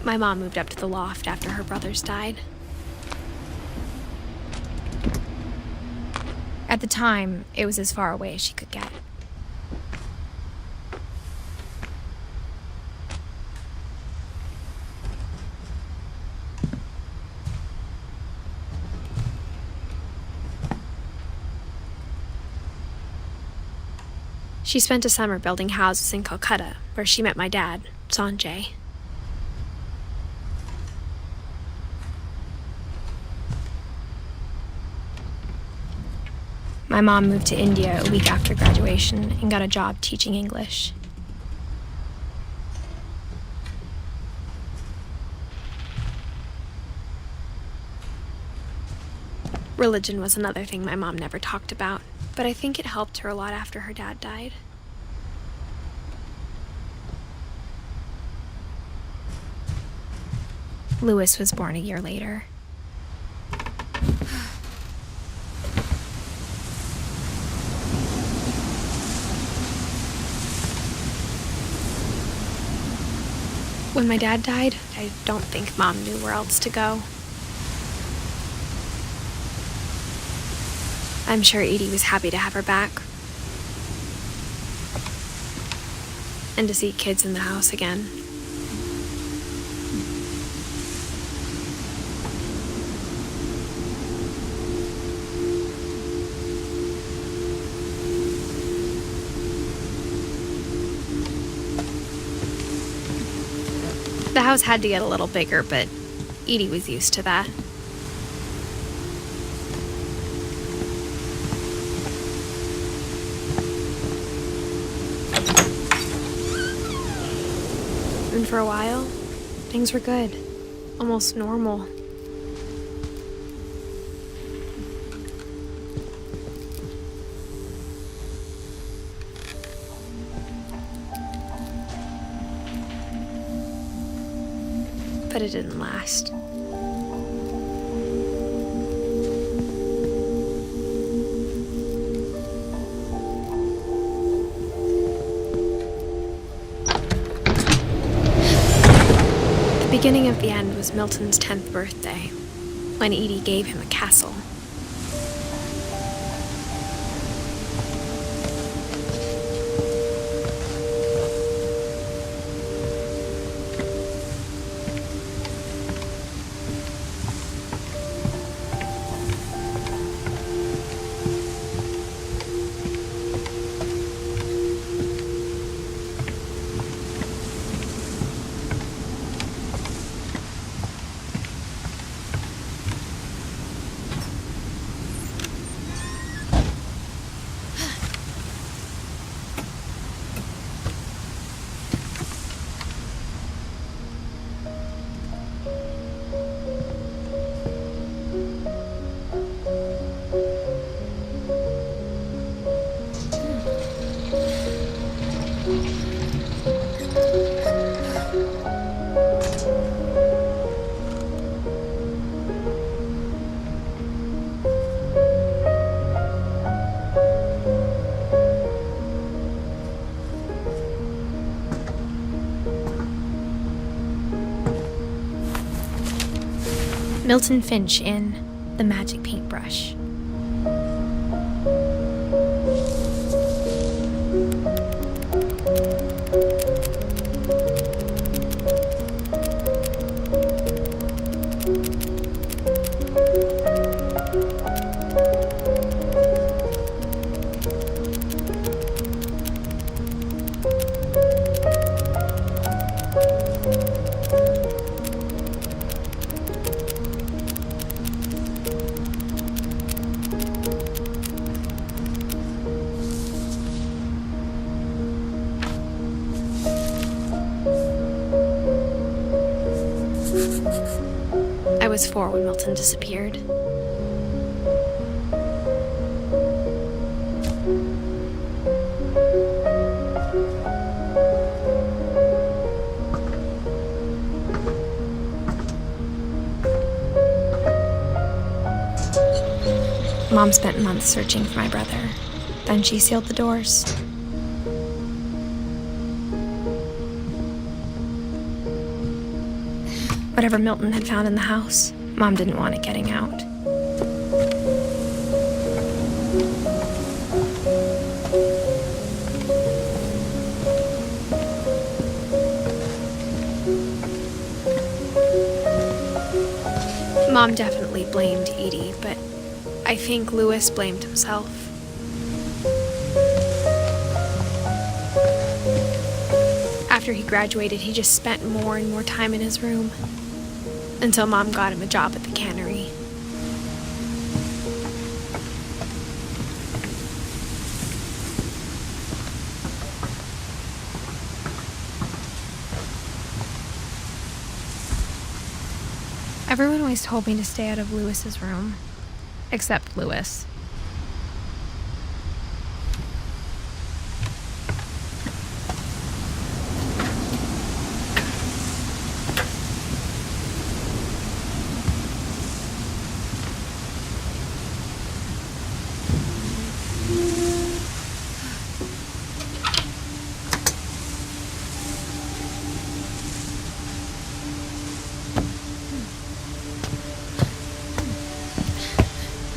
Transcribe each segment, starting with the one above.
My mom moved up to the loft after her brothers died. At the time, it was as far away as she could get. She spent a summer building houses in Calcutta, where she met my dad, Sanjay. My mom moved to India a week after graduation and got a job teaching English. Religion was another thing my mom never talked about, but I think it helped her a lot after her dad died. Louis was born a year later. When my dad died, I don't think Mom knew where else to go. I'm sure Edie was happy to have her back. And to see kids in the house again. The house had to get a little bigger, but Edie was used to that. And for a while, things were good, almost normal. But it didn't last. The beginning of the end was Milton's 10th birthday, when Edie gave him a castle. Milton Finch in The Magic Paintbrush. I was 4 when Milton disappeared. Mom spent months searching for my brother. Then she sealed the doors. Whatever Milton had found in the house, Mom didn't want it getting out. Mom definitely blamed Edie, but I think Louis blamed himself. After he graduated, he just spent more and more time in his room, until Mom got him a job at the cannery. Everyone always told me to stay out of Louis's room, except Louis.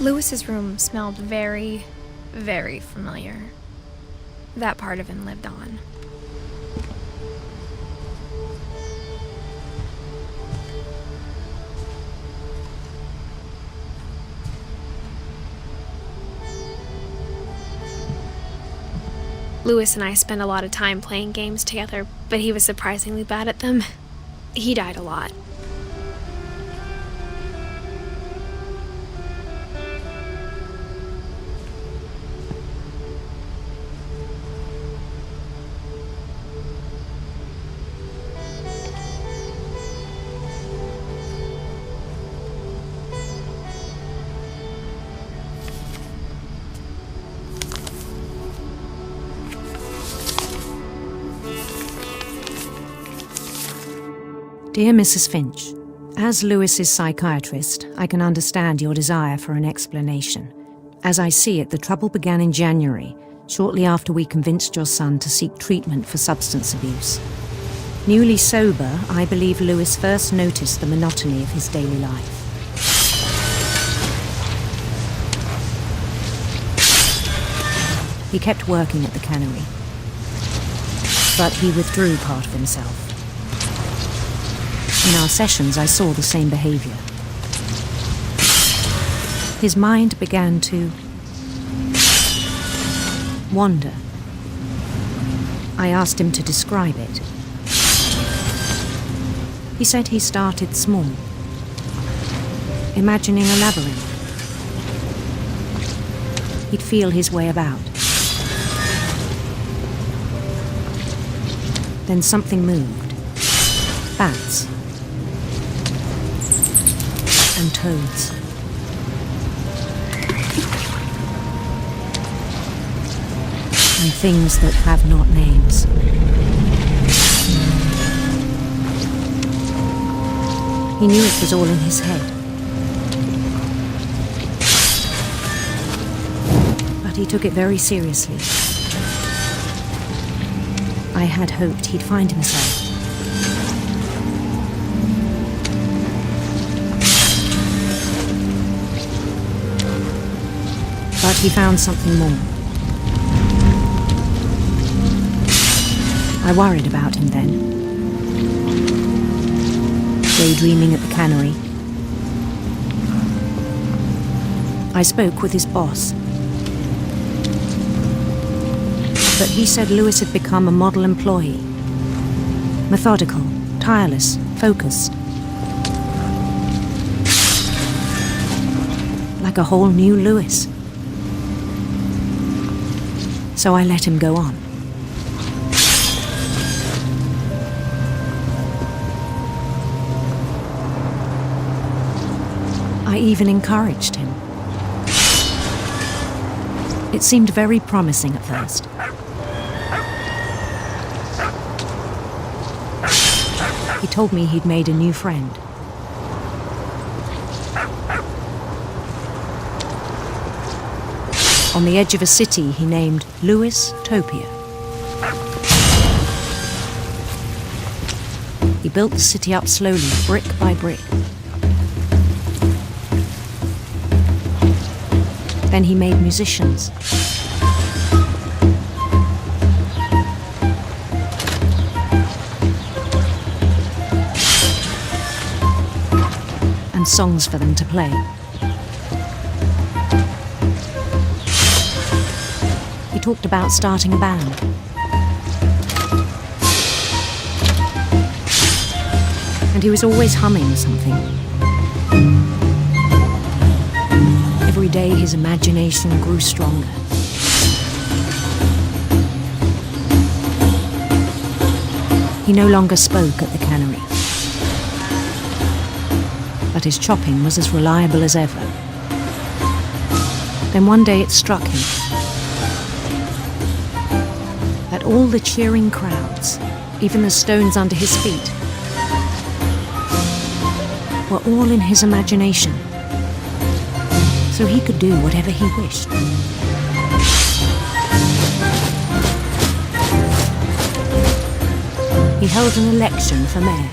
Louis's room smelled very, very familiar. That part of him lived on. Louis and I spent a lot of time playing games together, but he was surprisingly bad at them. He died a lot. Dear Mrs. Finch, as Louis's psychiatrist, I can understand your desire for an explanation. As I see it, the trouble began in January, shortly after we convinced your son to seek treatment for substance abuse. Newly sober, I believe Louis first noticed the monotony of his daily life. He kept working at the cannery, but he withdrew part of himself. In our sessions, I saw the same behavior. His mind began to wander. I asked him to describe it. He said he started small, imagining a labyrinth. He'd feel his way about. Then something moved. Bats. And toads. And things that have not names. He knew it was all in his head. But he took it very seriously. I had hoped he'd find himself. But he found something more. I worried about him then. Daydreaming at the cannery. I spoke with his boss. But he said Louis had become a model employee. Methodical, tireless, focused. Like a whole new Louis. So I let him go on. I even encouraged him. It seemed very promising at first. He told me he'd made a new friend. On the edge of a city he named Louis Topia. He he built the city up slowly, brick by brick. Then he made musicians. And songs for them to play. He talked about starting a band. And he was always humming something. Every day his imagination grew stronger. He no longer spoke at the cannery. But his chopping was as reliable as ever. Then one day it struck him that all the cheering crowds, even the stones under his feet, were all in his imagination, so he could do whatever he wished. He held an election for mayor.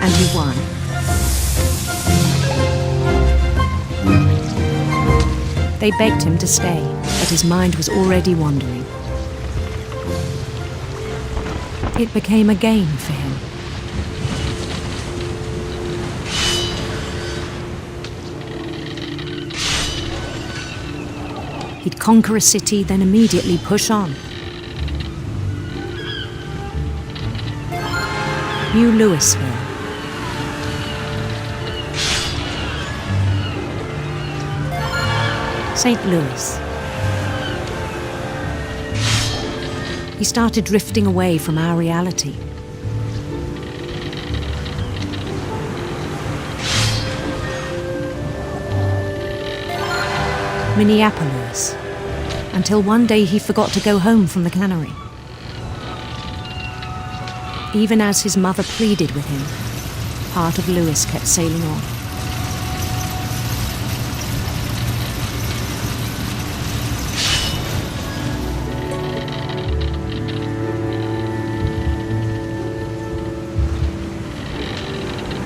And he won. They begged him to stay, but his mind was already wandering. It became a game for him. He'd conquer a city, then immediately push on. New Louisville. St. Louis. He started drifting away from our reality. Minneapolis, until one day he forgot to go home from the cannery. Even as his mother pleaded with him, part of Louis kept sailing on.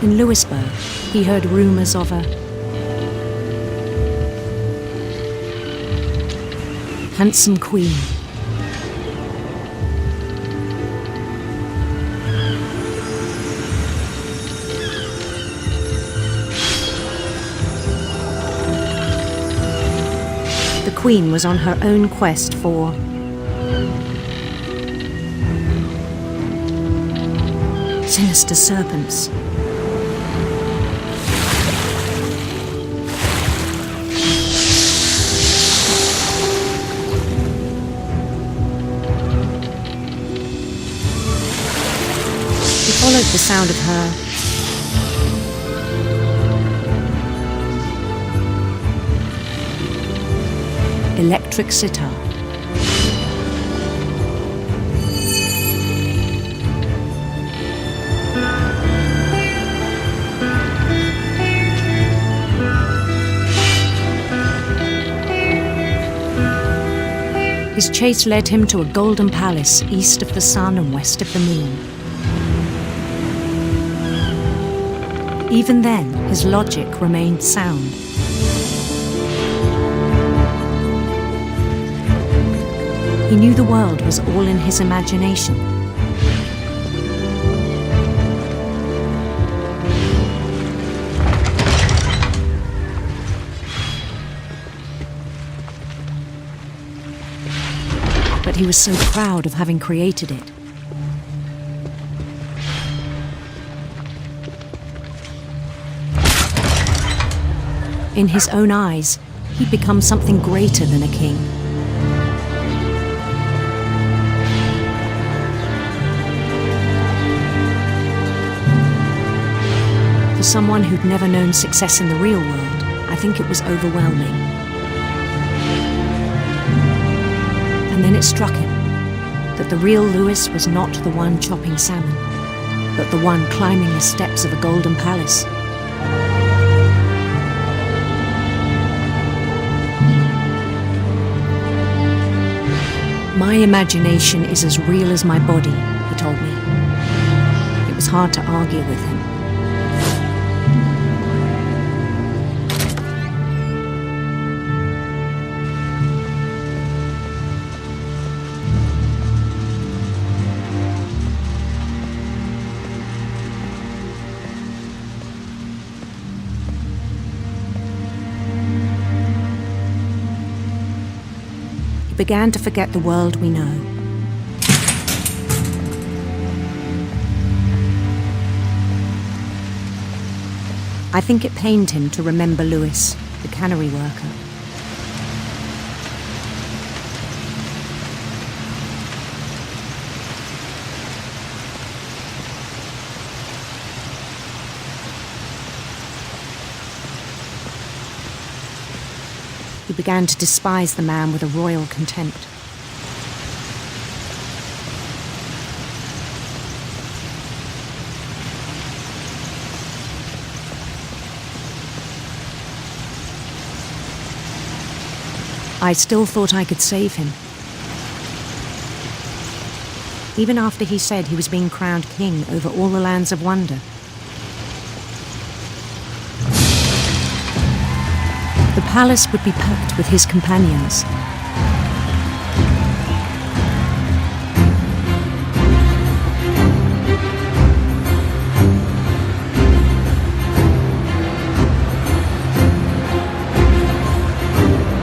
In Louisburg, he heard rumors of a handsome queen. The queen was on her own quest for sinister serpents. Followed the sound of her electric sitar. His chase led him to a golden palace east of the sun and west of the moon. Even then, his logic remained sound. He knew the world was all in his imagination. But he was so proud of having created it. In his own eyes, he'd become something greater than a king. For someone who'd never known success in the real world, I think it was overwhelming. And then it struck him that the real Louis was not the one chopping salmon, but the one climbing the steps of a golden palace. My imagination is as real as my body, he told me. It was hard to argue with him. Began to forget the world we know. I think it pained him to remember Lewis, the cannery worker. He began to despise the man with a royal contempt. I still thought I could save him. Even after he said he was being crowned king over all the lands of wonder. The palace would be packed with his companions.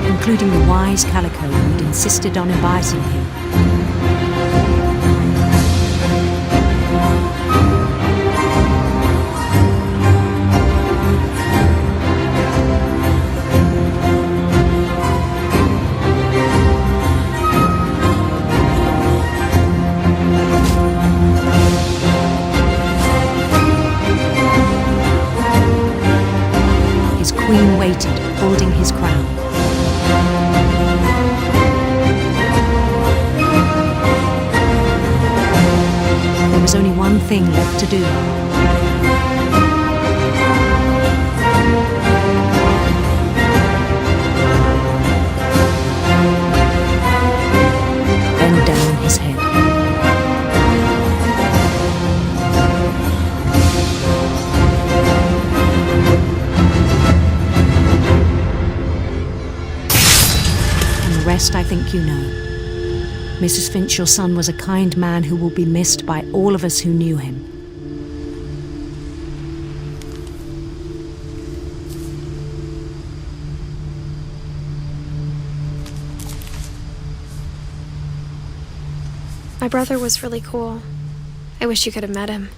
Including the wise Calico who'd insisted on inviting him. His queen waited, holding his crown. There was only one thing left to do. Bend down his head. And the rest I think you know. Mrs. Finch, your son was a kind man who will be missed by all of us who knew him. My brother was really cool. I wish you could have met him.